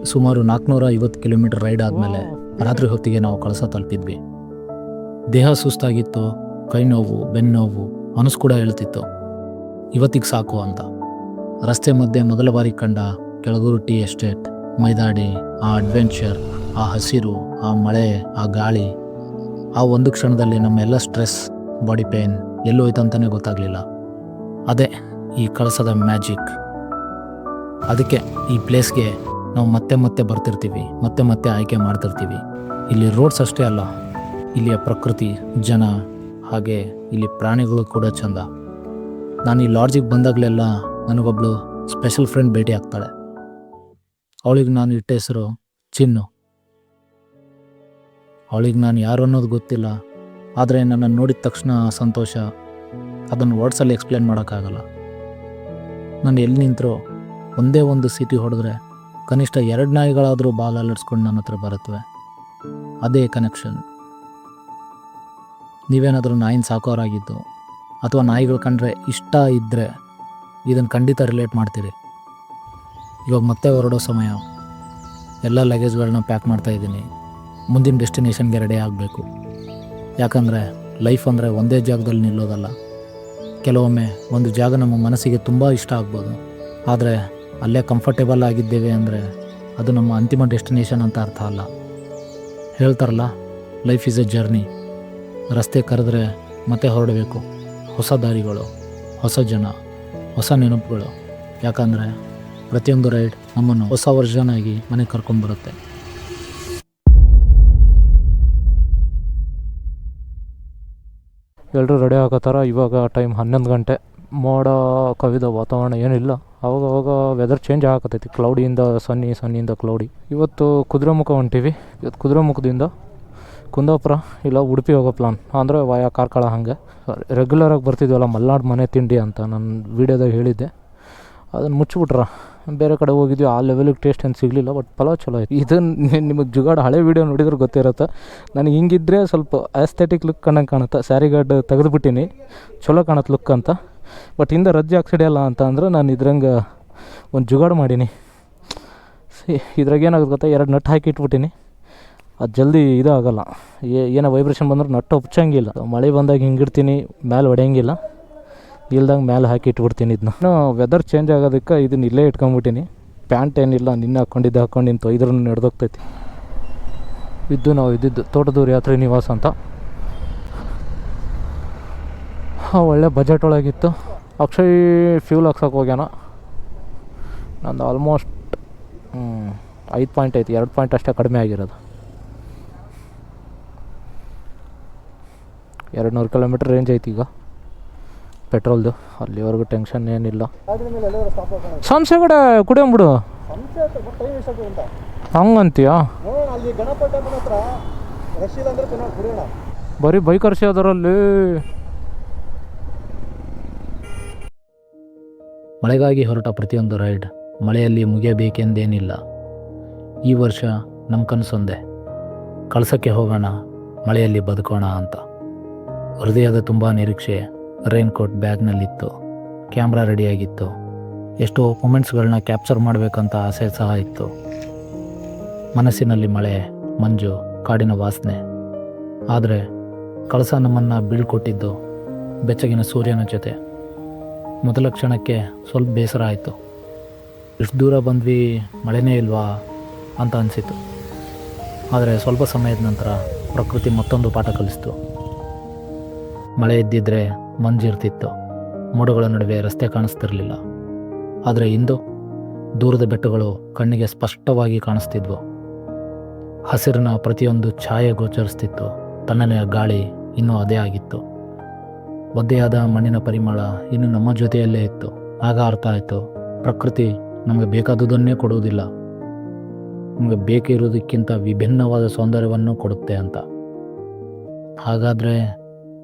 ಸುಮಾರು 450 kilometre ride ಆದಮೇಲೆ ರಾತ್ರಿ ಹೊತ್ತಿಗೆ ನಾವು ಕಳಸ ತಲುಪಿದ್ವಿ. ದೇಹ ಸುಸ್ತಾಗಿತ್ತು, ಕೈ ನೋವು, ಬೆನ್ನು ನೋವು, ಮನಸ್ಸು ಕೂಡ ಹೇಳ್ತಿತ್ತು ಇವತ್ತಿಗೆ ಸಾಕು ಅಂತ. ರಸ್ತೆ ಮಧ್ಯೆ ಮೊದಲ ಬಾರಿ ಕಂಡ ಕೆಳಗೂರು ಟೀ ಎಸ್ಟೇಟ್, ಮೈದಾಡಿ, ಆ ಅಡ್ವೆಂಚರ್, ಆ ಹಸಿರು, ಆ ಮಳೆ, ಆ ಗಾಳಿ, ಆ ಒಂದು ಕ್ಷಣದಲ್ಲಿ ನಮ್ಮೆಲ್ಲ ಸ್ಟ್ರೆಸ್, ಬಾಡಿ ಪೇನ್ ಎಲ್ಲೋಯ್ತಂತಲೇ ಗೊತ್ತಾಗಲಿಲ್ಲ. ಅದೇ ಈ ಕಳಸದ ಮ್ಯಾಜಿಕ್. ಅದಕ್ಕೆ ಈ ಪ್ಲೇಸ್ಗೆ ನಾವು ಮತ್ತೆ ಮತ್ತೆ ಬರ್ತಿರ್ತೀವಿ, ಮತ್ತೆ ಮತ್ತೆ ಆಯ್ಕೆ ಮಾಡ್ತಿರ್ತೀವಿ. ಇಲ್ಲಿ ರೋಡ್ಸ್ ಅಷ್ಟೇ ಅಲ್ಲ, ಇಲ್ಲಿಯ ಪ್ರಕೃತಿ, ಜನ, ಹಾಗೆ ಇಲ್ಲಿ ಪ್ರಾಣಿಗಳು ಕೂಡ ಚಂದ. ನಾನು ಈ ಲಾಡ್ಜಿಗೆ ಬಂದಾಗಲೆಲ್ಲ ನನಗೊಬ್ಳು ಸ್ಪೆಷಲ್ ಫ್ರೆಂಡ್ ಭೇಟಿ ಆಗ್ತಾಳೆ. ಅವಳಿಗೆ ನಾನು ಇಟ್ಟ ಹೆಸರು ಚಿನ್ನು. ಅವಳಿಗೆ ನಾನು ಯಾರು ಅನ್ನೋದು ಗೊತ್ತಿಲ್ಲ, ಆದರೆ ನನ್ನನ್ನು ನೋಡಿದ ತಕ್ಷಣ ಸಂತೋಷ ಅದನ್ನು ವರ್ಡ್ಸಲ್ಲಿ ಎಕ್ಸ್ಪ್ಲೇನ್ ಮಾಡೋಕ್ಕಾಗಲ್ಲ. ನಾನು ಎಲ್ಲಿ ನಿಂತರೂ ಒಂದೇ ಒಂದು ಸೀಟಿ ಹೊಡೆದ್ರೆ ಕನಿಷ್ಠ 2 ನಾಯಿಗಳಾದರೂ ಬಾಲ್ ಅಲರ್ಸ್ಕೊಂಡು ನನ್ನ ಹತ್ರ ಬರುತ್ತವೆ. ಅದೇ ಕನೆಕ್ಷನ್. ನೀವೇನಾದರೂ ನಾಯಿನ ಸಾಕೋರಾಗಿದ್ದು ಅಥವಾ ನಾಯಿಗಳು ಕಂಡ್ರೆ ಇಷ್ಟ ಇದ್ದರೆ ಇದನ್ನು ಖಂಡಿತ ರಿಲೇಟ್ ಮಾಡ್ತೀರಿ. ಇವಾಗ ಮತ್ತೆ ಹೊರಡೋ ಸಮಯ. ಎಲ್ಲ ಲಗೇಜ್ಗಳನ್ನ ಪ್ಯಾಕ್ ಮಾಡ್ತಾಯಿದ್ದೀನಿ. ಮುಂದಿನ ಡೆಸ್ಟಿನೇಷನ್ಗೆ ರೆಡಿ ಆಗಬೇಕು. ಯಾಕಂದರೆ ಲೈಫ್ ಅಂದರೆ ಒಂದೇ ಜಾಗದಲ್ಲಿ ನಿಲ್ಲೋದಲ್ಲ. ಕೆಲವೊಮ್ಮೆ ಒಂದು ಜಾಗ ನಮ್ಮ ಮನಸ್ಸಿಗೆ ತುಂಬ ಇಷ್ಟ ಆಗ್ಬೋದು, ಆದರೆ ಅಲ್ಲೇ ಕಂಫರ್ಟೇಬಲ್ ಆಗಿದ್ದೇವೆ ಅಂದರೆ ಅದು ನಮ್ಮ ಅಂತಿಮ ಡೆಸ್ಟಿನೇಷನ್ ಅಂತ ಅರ್ಥ ಅಲ್ಲ. ಹೇಳ್ತಾರಲ್ಲ, ಲೈಫ್ ಈಸ್ ಎ ಜರ್ನಿ. ರಸ್ತೆ ಕರೆದ್ರೆ ಮತ್ತೆ ಹೊರಡಬೇಕು. ಹೊಸ ದಾರಿಗಳು, ಹೊಸ ಜನ, ಹೊಸ ನೆನಪುಗಳು. ಯಾಕಂದರೆ ಪ್ರತಿಯೊಂದು ರೈಡ್ ನಮ್ಮನ್ನು ಹೊಸ ವರ್ಷನ್ ಆಗಿ ಮನೆಗೆ ಕರ್ಕೊಂಡ್ಬರುತ್ತೆ. ಎಲ್ಲರೂ ರೆಡಿ ಆಗತ್ತಾರ. ಇವಾಗ ಟೈಮ್ 11 ಗಂಟೆ. ಮೋಡ ಕವಿದ ವಾತಾವರಣ ಏನಿಲ್ಲ. ಅವಾಗ ವೆದರ್ ಚೇಂಜ್ ಆಗಕತ್ತೈತಿ. ಕ್ಲೌಡಿಯಿಂದ ಸನ್ನಿಯಿಂದ ಕ್ಲೌಡಿ. ಇವತ್ತು ಕುದುರೆಮುಖ ಹೊಂಟೀವಿ. ಇವತ್ತು ಕುದುರೆಮುಖದಿಂದ ಕುಂದಾಪುರ ಇಲ್ಲ ಉಡುಪಿ ಹೋಗೋ ಪ್ಲಾನ್. ಅಂದರೆ ವಾಯ ಕಾರ್ಕಳ. ಹಾಗೆ ರೆಗ್ಯುಲರಾಗಿ ಬರ್ತಿದ್ವಲ್ಲ ಮಲ್ನಾಡು ಮನೆ ತಿಂಡಿ ಅಂತ ನಾನು ವೀಡಿಯೋದಾಗ ಹೇಳಿದ್ದೆ. ಅದನ್ನು ಮುಚ್ಚಿಬಿಟ್ರ. ಬೇರೆ ಕಡೆ ಹೋಗಿದ್ವಿ, ಆ ಲೆವೆಲಿಗೆ ಟೇಸ್ಟ್ ಏನು ಸಿಗಲಿಲ್ಲ. ಬಟ್ ಪಲಾವ್ ಚಲೋ ಆಯ್ತು. ಇದನ್ನು ನಿಮಗೆ ಜುಗಾಡು ಹಳೆ ವೀಡಿಯೋ ನೋಡಿದ್ರೆ ಗೊತ್ತಿರುತ್ತೆ. ನನಗೆ ಹಿಂಗಿದ್ರೆ ಸ್ವಲ್ಪ ಆಸ್ಥೆಟಿಕ್ ಲುಕ್ ಕಂಡಂಗೆ ಕಾಣುತ್ತೆ. ಸ್ಯಾರಿ ಗಾರ್ಡ್ ತೆಗೆದುಬಿಟ್ಟಿನಿ, ಚಲೋ ಕಾಣುತ್ತೆ ಲುಕ್ ಅಂತ. ಬಟ್ ಹಿಂದೆ ರಜ್ಜೆ ಹಾಕ್ಸಿಡಿಯಲ್ಲ ಅಂತ ಅಂದ್ರೆ ನಾನು ಇದ್ರಂಗೆ ಒಂದು ಜುಗಾಡು ಮಾಡೀನಿ. ಇದ್ರಾಗ ಏನಾಗುತ್ತೆ ಗೊತ್ತಾ, 2 ನಟ್ ಹಾಕಿ ಇಟ್ಬಿಟ್ಟಿನಿ. ಅದು ಜಲ್ದಿ ಇದಾಗಲ್ಲ. ಏನೋ ವೈಬ್ರೇಷನ್ ಬಂದ್ರೆ ನಟ್ಟು ಒಪ್ಚಂಗಿಲ್ಲ. ಮಳೆ ಬಂದಾಗ ಹಿಂಗಿಡ್ತೀನಿ, ಮೇಲೆ ಹೊಡೆಯಂಗಿಲ್ಲ. ಇಲ್ದಂಗೆ ಮೇಲೆ ಹಾಕಿ ಇಟ್ಬಿಡ್ತೀನಿ. ಇದನ್ನ ವೆದರ್ ಚೇಂಜ್ ಆಗೋದಕ್ಕೆ ಇದನ್ನ ಇಲ್ಲೇ ಇಟ್ಕೊಂಬಿಟ್ಟಿನಿ. ಪ್ಯಾಂಟ್ ಏನಿಲ್ಲ, ನಿನ್ನೆ ಹಾಕ್ಕೊಂಡು ನಿಂತು ಇದ್ರೂ ನಡೆದೋಗ್ತೈತಿ. ನಾವು ಇದ್ದಿದ್ದು ತೋಟದೂರು ಯಾತ್ರೆ ನಿವಾಸ ಅಂತ. ಒಳ್ಳೆ ಬಜೆಟ್ ಒಳಗಿತ್ತು. ಅಕ್ಷಯ್ ಫ್ಯೂಲ್ ಹಾಕ್ಸೋಕೆ ಹೋಗ್ಯಾನ. ನಂದು ಆಲ್ಮೋಸ್ಟ್ 5 ಪಾಯಿಂಟ್ ಐತಿ. 2 ಪಾಯಿಂಟ್ ಅಷ್ಟೇ ಕಡಿಮೆ ಆಗಿರೋದು. 200 ಕಿಲೋಮೀಟ್ರ್ ರೇಂಜ್ ಐತಿ ಈಗ ಪೆಟ್ರೋಲ್ದು. ಅಲ್ಲಿವರೆಗೂ ಟೆನ್ಷನ್ ಏನಿಲ್ಲ. ಸಂಸೆ ಕಡೆ ಕುಡಿಯಂಬಿಡು. ಹಂಗಂತೀಯಾ? ಬರೀ ಬೈಕರ್ಸಿ ಅದರಲ್ಲಿ. ಮಳೆಗಾಗಿ ಹೊರಟ ಪ್ರತಿಯೊಂದು ರೈಡ್ ಮಳೆಯಲ್ಲಿ ಮುಗಿಯಬೇಕೆಂದೇನಿಲ್ಲ. ಈ ವರ್ಷ ನಮ್ಮ ಕನಸೊಂದೇ, ಕಳಸಕ್ಕೆ ಹೋಗೋಣ, ಮಳೆಯಲ್ಲಿ ಬದುಕೋಣ ಅಂತ. ಹೃದಯದ ತುಂಬ ನಿರೀಕ್ಷೆ ರೈನ್ಕೋಟ್ ಬ್ಯಾಗ್ನಲ್ಲಿತ್ತು. ಕ್ಯಾಮ್ರಾ ರೆಡಿಯಾಗಿತ್ತು. ಎಷ್ಟೋ ಮೂಮೆಂಟ್ಸ್ಗಳನ್ನ ಕ್ಯಾಪ್ಚರ್ ಮಾಡಬೇಕಂತ ಆಸೆ ಸಹ ಇತ್ತು. ಮನಸ್ಸಿನಲ್ಲಿ ಮಳೆ, ಮಂಜು, ಕಾಡಿನ ವಾಸನೆ. ಆದರೆ ಕಳಸ ನಮ್ಮನ್ನು ಬೀಳ್ಕೊಟ್ಟಿದ್ದು ಬೆಚ್ಚಗಿನ ಸೂರ್ಯನ ಜೊತೆ. ಮೊದಲ ಕ್ಷಣಕ್ಕೆ ಸ್ವಲ್ಪ ಬೇಸರ ಆಯಿತು. ಇಷ್ಟು ದೂರ ಬಂದ್ವಿ, ಮಳೆನೇ ಇಲ್ವಾ ಅಂತ ಅನಿಸಿತು. ಆದರೆ ಸ್ವಲ್ಪ ಸಮಯದ ನಂತರ ಪ್ರಕೃತಿ ಮತ್ತೊಂದು ಪಾಠ ಕಲಿಸ್ತು. ಮಳೆ ಇದ್ದಿದ್ದರೆ ಮಂಜಿರ್ತಿತ್ತು, ಮೋಡಗಳ ನಡುವೆ ರಸ್ತೆ ಕಾಣಿಸ್ತಿರಲಿಲ್ಲ. ಆದರೆ ಇಂದು ದೂರದ ಬೆಟ್ಟಗಳು ಕಣ್ಣಿಗೆ ಸ್ಪಷ್ಟವಾಗಿ ಕಾಣಿಸ್ತಿದ್ವು. ಹಸಿರಿನ ಪ್ರತಿಯೊಂದು ಛಾಯೆ ಗೋಚರಿಸ್ತಿತ್ತು. ತಣ್ಣನೆಯ ಗಾಳಿ ಇನ್ನೂ ಅದೇ ಆಗಿತ್ತು. ಒದ್ದೆಯಾದ ಮಣ್ಣಿನ ಪರಿಮಳ ಇನ್ನು ನಮ್ಮ ಜೊತೆಯಲ್ಲೇ ಇತ್ತು. ಆಗ ಅರ್ಥ ಆಯಿತು, ಪ್ರಕೃತಿ ನಮಗೆ ಬೇಕಾದುದನ್ನೇ ಕೊಡುವುದಿಲ್ಲ, ನಮಗೆ ಬೇಕಿರುವುದಕ್ಕಿಂತ ವಿಭಿನ್ನವಾದ ಸೌಂದರ್ಯವನ್ನು ಕೊಡುತ್ತೆ ಅಂತ. ಹಾಗಾದರೆ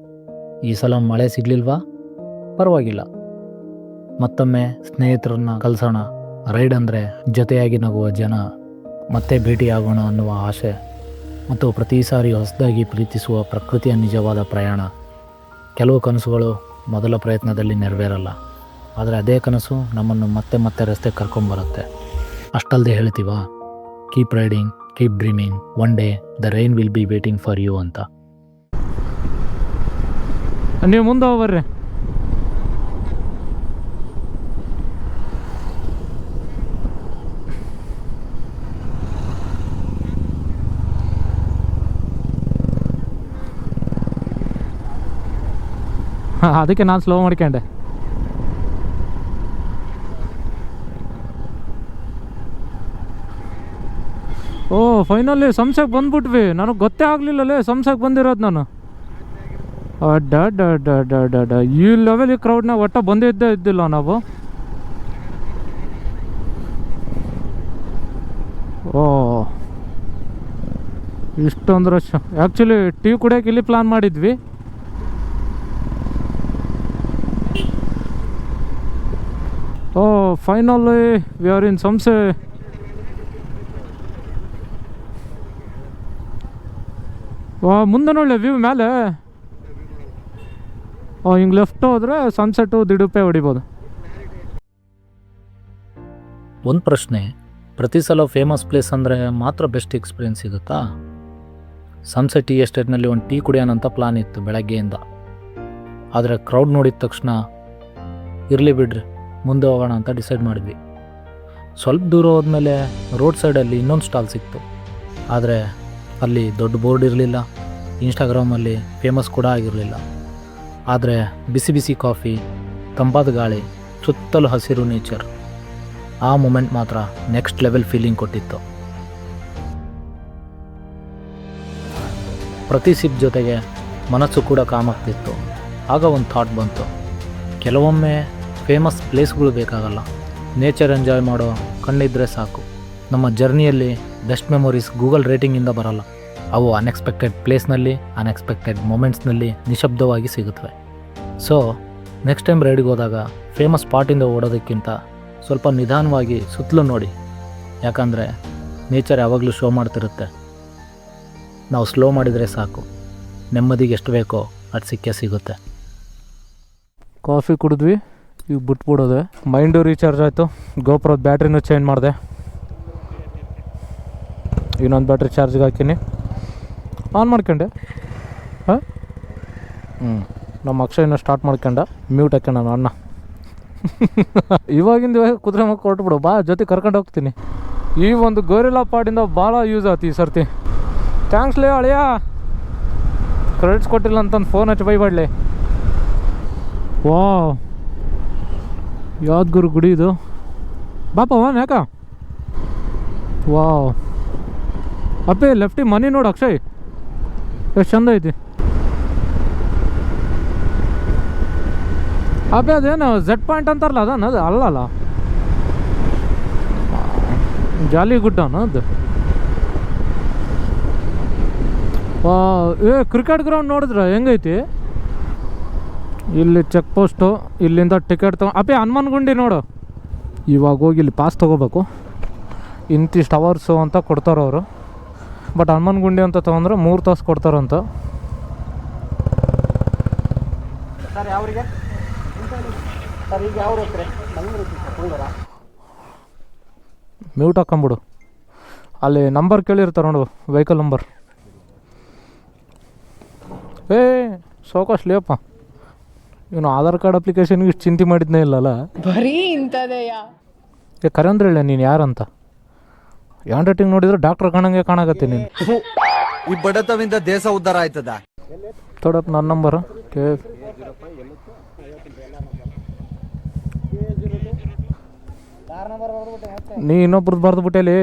ಈ ಸಲ ಮಳೆ ಸಿಗಲಿಲ್ವಾ? ಪರವಾಗಿಲ್ಲ, ಮತ್ತೊಮ್ಮೆ ಸ್ನೇಹಿತರನ್ನ ಕಲಿಸೋಣ. ರೈಡ್ ಅಂದರೆ ಜೊತೆಯಾಗಿ ನಗುವ ಜನ, ಮತ್ತೆ ಭೇಟಿಯಾಗೋಣ ಅನ್ನುವ ಆಸೆ, ಮತ್ತು ಪ್ರತಿ ಸಾರಿ ಹೊಸದಾಗಿ ಪ್ರೀತಿಸುವ ಪ್ರಕೃತಿಯ ನಿಜವಾದ ಪ್ರಯಾಣ. ಕೆಲವು ಕನಸುಗಳು ಮೊದಲ ಪ್ರಯತ್ನದಲ್ಲಿ ನೆರವೇರಲ್ಲ, ಆದರೆ ಅದೇ ಕನಸು ನಮ್ಮನ್ನು ಮತ್ತೆ ಮತ್ತೆ ರಸ್ತೆ ಕರ್ಕೊಂಬರುತ್ತೆ. ಅಷ್ಟಲ್ಲದೆ ಹೇಳ್ತೀವ, keep riding, keep dreaming, one day the rain will be waiting for you ಅಂತ. ನೀವು ಮುಂದೆ ಹೋಗ್ಬರ್ರಿ. ಅದಕ್ಕೆ ನಾನು ಸ್ಲೋ ಮಾಡ್ಕೊಂಡೆ. ಓ ಫೈನಲಿ ಸಂಸೆಗೆ ಬಂದ್ಬಿಟ್ವಿ. ನನಗೆ ಗೊತ್ತೇ ಆಗಲಿಲ್ಲಲೇ ಸಂಸೆಗೆ ಬಂದಿರೋದು ನಾನು. ಅಡ್ಡ ಈ ಲೆವೆಲ್ ಈ ಕ್ರೌಡ್ನಾಗ ಒಟ್ಟ ಬಂದಿದ್ದೇ ಇದ್ದಿಲ್ಲ ನಾವು. ಓ ಇಷ್ಟೊಂದು ರಶ್. ಆ್ಯಕ್ಚುಲಿ ಟೀ ಕುಡಿಯೋಕೆ ಇಲ್ಲಿ ಪ್ಲ್ಯಾನ್ ಮಾಡಿದ್ವಿ. ಓ ಫೈನಲಿ ವಿ ಆರ್ ಇನ್ ಸಂಸೆ. ವಾ ಮುಂದೆ ನೋಡಲೆ ವ್ಯೂ ಮೇಲೆ. ಹಿಂಗೆ ಲೆಫ್ಟ್ ಹೋದರೆ ಸನ್ಸೆಟ್ಟು ದಿಡುಪೆ ಹೊಡಿಬೋದು. ಒಂದು ಪ್ರಶ್ನೆ, ಪ್ರತಿ ಸಲ ಫೇಮಸ್ ಪ್ಲೇಸ್ ಅಂದರೆ ಮಾತ್ರ ಬೆಸ್ಟ್ ಎಕ್ಸ್ಪೀರಿಯನ್ಸ್ ಸಿಗುತ್ತಾ? ಸನ್ಸೆಟ್ ಟೀ ಎಸ್ಟೇಟ್ನಲ್ಲಿ ಒಂದು ಟೀ ಕುಡಿಯೋಣಂತ ಪ್ಲಾನ್ ಇತ್ತು ಬೆಳಗ್ಗೆಯಿಂದ. ಆದರೆ ಕ್ರೌಡ್ ನೋಡಿದ ತಕ್ಷಣ ಇರಲಿ ಬಿಡ್ರಿ ಮುಂದೆ ಹೋಗೋಣ ಅಂತ ಡಿಸೈಡ್ ಮಾಡಿದ್ವಿ. ಸ್ವಲ್ಪ ದೂರ ಹೋದ್ಮೇಲೆ ರೋಡ್ ಸೈಡಲ್ಲಿ ಇನ್ನೊಂದು ಸ್ಟಾಲ್ ಸಿಕ್ತು. ಆದರೆ ಅಲ್ಲಿ ದೊಡ್ಡ ಬೋರ್ಡ್ ಇರಲಿಲ್ಲ, ಇನ್ಸ್ಟಾಗ್ರಾಮಲ್ಲಿ ಫೇಮಸ್ ಕೂಡ ಆಗಿರಲಿಲ್ಲ. ಆದರೆ ಬಿಸಿ ಬಿಸಿ ಕಾಫಿ, ತಂಪಾದ ಗಾಳಿ, ಸುತ್ತಲೂ ಹಸಿರು ನೇಚರ್, ಆ ಮೂಮೆಂಟ್ ಮಾತ್ರ ನೆಕ್ಸ್ಟ್ ಲೆವೆಲ್ ಫೀಲಿಂಗ್ ಕೊಟ್ಟಿತ್ತು. ಪ್ರತಿ ಸಿಪ್ ಜೊತೆಗೆ ಮನಸ್ಸು ಕೂಡ ಕಾಮಾಗ್ತಿತ್ತು. ಆಗ ಒಂದು ಥಾಟ್ ಬಂತು, ಕೆಲವೊಮ್ಮೆ ಫೇಮಸ್ ಪ್ಲೇಸ್ಗಳು ಬೇಕಾಗಲ್ಲ, ನೇಚರ್ ಎಂಜಾಯ್ ಮಾಡೋ ಕಣ್ಣಿದ್ರೆ ಸಾಕು. ನಮ್ಮ ಜರ್ನಿಯಲ್ಲಿ ಬೆಸ್ಟ್ ಮೆಮೊರೀಸ್ ಗೂಗಲ್ ರೇಟಿಂಗಿಂದ ಬರಲ್ಲ, ಅವು ಅನ್ಎಕ್ಸ್ಪೆಕ್ಟೆಡ್ ಪ್ಲೇಸ್ನಲ್ಲಿ, ಅನ್ಎಕ್ಸ್ಪೆಕ್ಟೆಡ್ ಮೊಮೆಂಟ್ಸ್ನಲ್ಲಿ ನಿಶಬ್ದವಾಗಿ ಸಿಗುತ್ತವೆ. ಸೊ ನೆಕ್ಸ್ಟ್ ಟೈಮ್ ರೈಡ್ಗೆ ಹೋದಾಗ ಫೇಮಸ್ ಸ್ಪಾಟಿಂದ ಓಡೋದಕ್ಕಿಂತ ಸ್ವಲ್ಪ ನಿಧಾನವಾಗಿ ಸುತ್ತಲೂ ನೋಡಿ. ಯಾಕಂದರೆ ನೇಚರ್ ಯಾವಾಗಲೂ ಶೋ ಮಾಡ್ತಿರುತ್ತೆ. ನಾವು ಸ್ಲೋ ಮಾಡಿದರೆ ಸಾಕು, ನೆಮ್ಮದಿಗೆ ಎಷ್ಟು ಬೇಕೋ ಅದು ಸಿಕ್ಕೇ ಸಿಗುತ್ತೆ. ಕಾಫಿ ಕುಡಿದ್ವಿ, ಈಗ ಬಿಟ್ಬಿಡೋದೆ. ಮೈಂಡು ರೀಚಾರ್ಜ್ ಆಯಿತು. ಗೋಪ್ರದ ಬ್ಯಾಟ್ರಿನೂ ಚೇಂಜ್ ಮಾಡಿದೆ. ಇನ್ನೊಂದು ಬ್ಯಾಟ್ರಿ ಚಾರ್ಜ್ಗೆ ಹಾಕೀನಿ, ಆನ್ ಮಾಡ್ಕೊಂಡೆ. ಹಾಂ ನಮ್ಮ ಅಕ್ಷಯನ ಸ್ಟಾರ್ಟ್ ಮಾಡ್ಕೊಂಡ, ಮ್ಯೂಟ್ ಹಾಕ್ಯ ನಾನು ಅಣ್ಣ. ಇವಾಗಿಂದ ಕುದುರೆಮುಖ ಕೊಟ್ಬಿಡು, ಬಾ ಜೊತೆ ಕರ್ಕೊಂಡು ಹೋಗ್ತೀನಿ. ಈ ಒಂದು ಗೋರಿಲ್ಲಾ ಪಾಡಿಂದ ಭಾಳ ಯೂಸ್ ಆಯ್ತು ಈ ಸರ್ತಿ. ಥ್ಯಾಂಕ್ಸ್ ಲೇ ಅಳಿಯ, ಕ್ರೆಡಿಟ್ಸ್ ಕೊಟ್ಟಿಲ್ಲ ಅಂತಂದು ಫೋನ್ ಹಚ್ಚಿ ಬೈಬಾಡ್ಲಿ. ವಾ ಯಾವ್ದು ಗುರು ಗುಡಿ ಇದು, ಬಾಪ ವಾನ್ ಯಾಕ. ವಾವ್ ಅಪ್ಪೇ ಲೆಫ್ಟಿ ಮನಿ ನೋಡು ಅಕ್ಷಯ್, ಎಷ್ಟು ಚಂದ ಐತಿ. ಅಬ್ಬೆ ಅದೇನು ಝೆಡ್ ಪಾಯಿಂಟ್ ಅಂತಾರಲ್ಲ ಅದು ಅಲ್ಲಲ್ಲ, ಜಾಲಿ ಗುಡ್ಡನ ಅದು. ಕ್ರಿಕೆಟ್ ಗ್ರೌಂಡ್ ನೋಡಿದ್ರೆ ಹೆಂಗೈತಿ. ಇಲ್ಲಿ ಚೆಕ್ ಪೋಸ್ಟು, ಇಲ್ಲಿಂದ ಟಿಕೆಟ್ ಅಪ್ಪೆ ಹನುಮಾನ್ ಗುಂಡಿ ನೋಡು. ಇವಾಗ ಹೋಗಿ ಇಲ್ಲಿ ಪಾಸ್ ತೊಗೋಬೇಕು, ಇಂತಿಷ್ಟು ಅವರ್ಸು ಅಂತ ಕೊಡ್ತಾರೆ ಅವರು. ಬಟ್ ಹನುಮಾನ್ ಗುಂಡಿ ಅಂತ ತೊಗೊಂಡ್ರೆ 3 ತಾಸು ಕೊಡ್ತಾರಂತ. ಮ್ಯೂಟ್ ಹಾಕೊಂಬಿಡು, ಅಲ್ಲಿ ನಂಬರ್ ಕೇಳಿರ್ತಾರೆ ನೋಡು, ವೆಹಿಕಲ್ ನಂಬರ್. ಸೋಕಾಶ್ಲಿಯಪ್ಪ, ಇವನು ಆಧಾರ್ ಕಾರ್ಡ್ ಅಪ್ಲಿಕೇಶನ್ಗೆ ಇಷ್ಟು ಚಿಂತೆ ಮಾಡಿದ್ನೇ ಇಲ್ಲಲ್ಲ. ಬರೀ ಇಂಥದೆಯಾ ಕರೆ ಅಂದ್ರೆ ಹೇಳ ನೀನು ಯಾರಂತ. ಹ್ಯಾಂಡ್ ರೈಟಿಂಗ್ ನೋಡಿದ್ರೆ ಡಾಕ್ಟರ್ ಕಾಣಂಗೆ ಕಾಣಾಕತ್ತಿ ನೀನು. ಈ ಬಡತವಿಂದ ದೇಶ ಉದ್ಧಾರ ಆಯ್ತದ. ತೊಡಪ್ಪ ನನ್ನ ನಂಬರ್ ನೀ ಇನ್ನೊಬ್ರದ್ದು ಬರ್ದು ಬಿಟ್ಟೇಲಿ.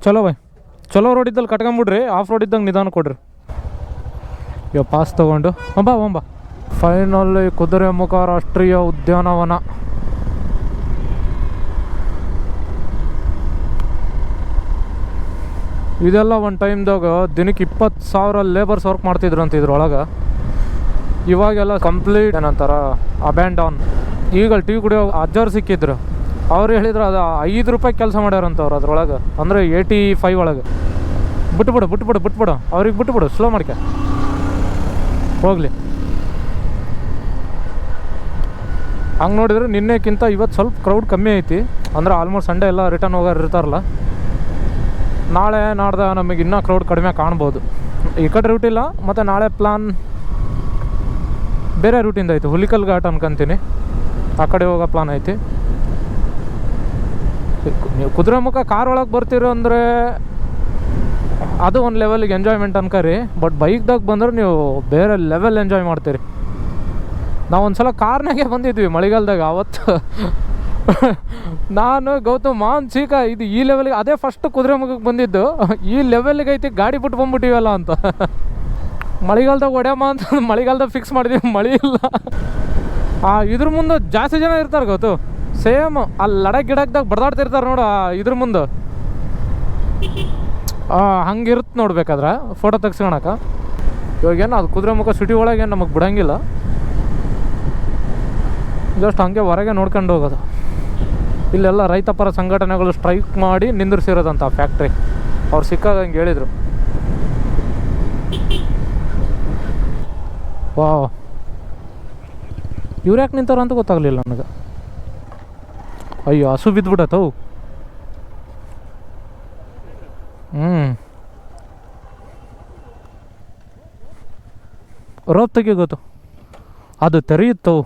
ಚಲೋ ಬಾಯ್, ಚಲೋ ರೋಡ್ ಇದ್ದಲ್ಲಿ ಕಟ್ಕೊಂಬಿಡ್ರಿ, ಆಫ್ ರೋಡ್ ಇದ್ದಂಗೆ ನಿಧಾನ ಕೊಡ್ರಿ. ಇವಾಗ ಪಾಸ್ ತೊಗೊಂಡು ಒಂಬ ಫೈನಲ್ ಕುದುರೆಮುಖ ರಾಷ್ಟ್ರೀಯ ಉದ್ಯಾನವನ. ಇದೆಲ್ಲ ಒಂದು ಟೈಮ್ದಾಗ ದಿನಕ್ಕೆ 20,000 ಲೇಬರ್ಸ್ ವರ್ಕ್ ಮಾಡ್ತಿದ್ರಂತ ಇದ್ರೊಳಗೆ. ಇವಾಗೆಲ್ಲ ಕಂಪ್ಲೀಟ್ ಏನಂತಾರ ಅಬ್ಯಾಂಡಾನ್. ಈಗ ಟೀ ಕುಡಿಯೋ ಅಜ್ಜವ್ರು ಸಿಕ್ಕಿದ್ರು, ಅವ್ರು ಹೇಳಿದ್ರು ಅದು 5 ರೂಪಾಯಿ ಕೆಲಸ ಮಾಡ್ಯಾರಂತ ಅವ್ರು ಅದ್ರೊಳಗೆ, ಅಂದರೆ 85 ಒಳಗೆ. ಬಿಟ್ಬಿಡು ಅವ್ರಿಗೆ ಬಿಟ್ಬಿಡು, ಸ್ಲೋ ಮಾಡ್ಕೆ ಹೋಗಲಿ. ಹಂಗೆ ನೋಡಿದ್ರೆ ನಿನ್ನೆಕ್ಕಿಂತ ಇವತ್ತು ಸ್ವಲ್ಪ ಕ್ರೌಡ್ ಕಮ್ಮಿ ಐತಿ. ಅಂದರೆ ಆಲ್ಮೋಸ್ಟ್ ಸಂಡೇ ಎಲ್ಲ ರಿಟರ್ನ್ ಹೋಗೋರು ಇರ್ತಾರಲ್ಲ. ನಾಳೆ ನಾಡ್ದ ನಮಗೆ ಇನ್ನೂ ಕ್ರೌಡ್ ಕಡಿಮೆ ಕಾಣ್ಬೋದು. ಈ ಕಡೆ ರೂಟ್ ಇಲ್ಲ. ಮತ್ತು ನಾಳೆ ಪ್ಲಾನ್ ಬೇರೆ ರೂಟಿಂದ ಐತಿ, ಹುಲಿಕಲ್ ಘಾಟ್ ಅನ್ಕೊಂತೀನಿ, ಆ ಕಡೆ ಹೋಗೋ ಪ್ಲಾನ್ ಐತಿ. ನೀವು ಕುದುರೆಮುಖ ಕಾರ್ ಒಳಗೆ ಬರ್ತೀರೋ ಅಂದರೆ ಅದು ಒಂದು ಲೆವೆಲಿಗೆ ಎಂಜಾಯ್ಮೆಂಟ್ ಅನ್ಕರಿ. ಬಟ್ ಬೈಕ್ದಾಗ ಬಂದ್ರೆ ನೀವು ಬೇರೆ ಲೆವೆಲ್ ಎಂಜಾಯ್ ಮಾಡ್ತೀರಿ. ನಾವು ಒಂದು ಸಲ ಕಾರ್ನಾಗೆ ಬಂದಿದ್ವಿ ಮಳೆಗಾಲದಾಗ. ಅವತ್ತು ನಾನು ಗೌತಮ್ ಮಾನ್ ಚೀಕ ಇದು ಈ ಲೆವೆಲ್ಗೆ, ಅದೇ ಫಸ್ಟ್ ಕುದುರೆಮುಖಕ್ಕೆ ಬಂದಿದ್ದು, ಈ ಲೆವೆಲ್ಗೆ ಐತಿ ಗಾಡಿ ಬಿಟ್ಟು ಬಂದ್ಬಿಟ್ಟಿವಲ್ಲ ಅಂತ. ಮಳೆಗಾಲದಾಗ ಹೊಡ್ಯಮ್ಮ ಅಂತ ಮಳೆಗಾಲದಾಗ ಫಿಕ್ಸ್ ಮಾಡಿದ್ವಿ, ಮಳೆ ಇಲ್ಲ. ಇದ್ರ ಮುಂದೆ ಜಾಸ್ತಿ ಜನ ಇರ್ತಾರೆ ಗೊತ್ತು. ಸೇಮ್ ಅಲ್ಲಿ ಲಡಕ್ ಗಿಡಕ್ದಾಗ ಬಡ್ದಾಡ್ತಿರ್ತಾರೆ ನೋಡು ಇದ್ರ ಮುಂದೆ. ಹಂಗಿರುತ್ತೆ ನೋಡ್ಬೇಕಾದ್ರೆ ಫೋಟೋ ತೆಗ್ಸ್ಕೊಳಕ. ಇವಾಗೇನು ಅದು ಕುದುರೆಮುಖ ಸಿಟಿ ಒಳಗೇನು ನಮಗೆ ಬಿಡೋಂಗಿಲ್ಲ. ಜಸ್ಟ್ ಹಂಗೆ ಹೊರಗೆ ನೋಡ್ಕೊಂಡು ಹೋಗೋದು. ಇಲ್ಲೆಲ್ಲ ರೈತಪರ ಸಂಘಟನೆಗಳು ಸ್ಟ್ರೈಕ್ ಮಾಡಿ ನಿಂದಿರ್ಸಿರೋದಂತ ಫ್ಯಾಕ್ಟ್ರಿ. ಅವ್ರು ಸಿಕ್ಕಾಗ ಹಂಗೆ ಹೇಳಿದರು. ವಾ, ಇವ್ರು ಯಾಕೆ ನಿಂತಾರ ಅಂತ ಗೊತ್ತಾಗಲಿಲ್ಲ ನನಗೆ. ಅಯ್ಯೋ, ಹಸು ಬಿದ್ದುಬಿಟ್ಟವು. ರೋಪ್ ತೆಗಿ ಗೊತ್ತು, ಅದು ತೆರೆಯುತ್ತವು.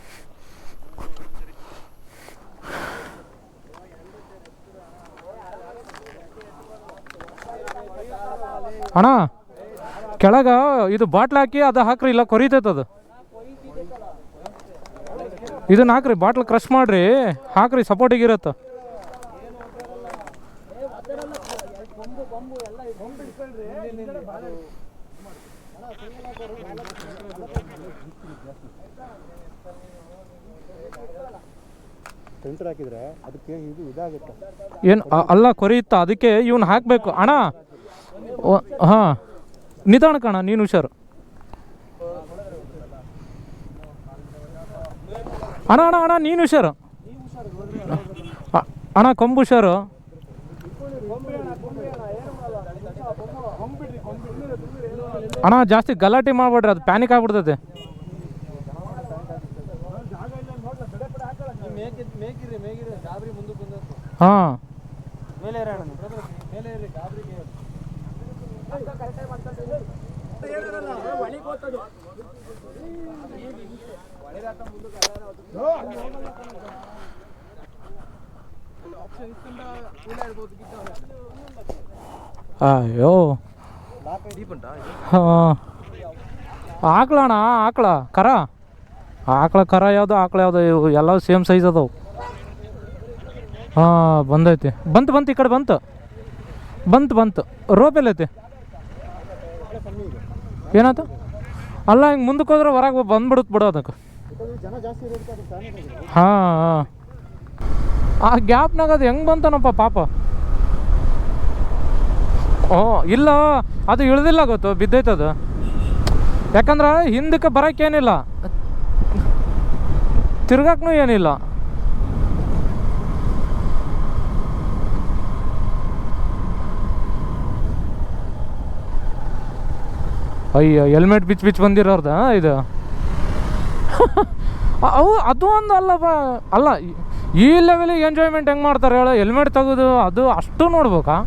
ಅಣ್ಣ ಕೆಳಗ ಇದು ಬಾಟ್ಲ್ ಹಾಕಿ ಅದು ಹಾಕ್ರಿ, ಇಲ್ಲ ಕೊರಿತೈತೆ ಅದು. ಇದನ್ನ ಹಾಕ್ರಿ, ಬಾಟ್ಲ್ ಕ್ರಶ್ ಮಾಡ್ರಿ, ಹಾಕ್ರಿ, ಸಪೋರ್ಟಿಗಿರತ್ತೆ. ಏನು ಅಲ್ಲ, ಕೊರಿಯುತ್ತ, ಅದಕ್ಕೆ ಇವನು ಹಾಕಬೇಕು ಅಣ್ಣ. ಹಾಂ, ನಿಧಾನ ಕಣ, ನೀನು ಹುಷಾರು ಅಣ್ಣ. ಅಣ್ಣ ಅಣ್ಣ ನೀನು ಹುಷಾರು ಅಣ್ಣ, ಕೊಂಬು ಹುಷಾರು. ಅಣ್ಣ ಜಾಸ್ತಿ ಗಲಾಟೆ ಮಾಡ್ಬೇಡ್ರಿ, ಅದು ಪ್ಯಾನಿಕ್ ಆಗ್ಬಿಡ್ತೈತೆ. ಹಾಂ, ಅಯ್ಯೋ ಆಕಳಣ್ಣ, ಆಕಳ ಕರ, ಆಕಳ ಕರ ಯಾವುದು, ಆಕಳ ಯಾವುದು, ಎಲ್ಲ ಸೇಮ್ ಸೈಜ್ ಅದಾವು. ಹಾಂ, ಬಂದೈತಿ, ಬಂತು, ಈ ಕಡೆ ಬಂತು. ರೋಪ್ ಎಲ್ಲೈತಿ? ಏನಾಯ್ತು? ಅಲ್ಲ, ಹಿಂಗೆ ಮುಂದಕ್ಕೆ ಹೋದ್ರೆ ಹೊರಗೆ ಬಂದ್ಬಿಡುತ್ತೆ ಬಿಡು ಅದಕ್ಕೆ. ಹಾಂ, ಆ ಗ್ಯಾಪ್ನಾಗ ಅದು ಹೆಂಗೆ ಬಂತನಪ್ಪ ಪಾಪ. ಇಲ್ಲ, ಅದು ಇಳ್ದಿಲ್ಲ ಗೊತ್ತು, ಬಿದ್ದೈತದು. ಯಾಕಂದ್ರೆ ಹಿಂದಕ್ಕೆ ಬರೋಕ್ಕೇನಿಲ್ಲ, ತಿರ್ಗಕ್ಕೂ ಏನಿಲ್ಲ. ಅಯ್ಯೋ, ಹೆಲ್ಮೆಟ್ ಬಿಚ್ಚಿ ಬಂದಿರೋರ್ದ ಇದು. ಅದು ಒಂದು ಅಲ್ಲಪ್ಪ. ಅಲ್ಲ, ಈ ಲೆವೆಲಿಗೆ ಎಂಜಾಯ್ಮೆಂಟ್ ಹೆಂಗೆ ಮಾಡ್ತಾರೆ ಹೇಳ? ಹೆಲ್ಮೆಟ್ ತೆಗೆದು ಅದು ಅಷ್ಟು ನೋಡ್ಬೇಕಾ?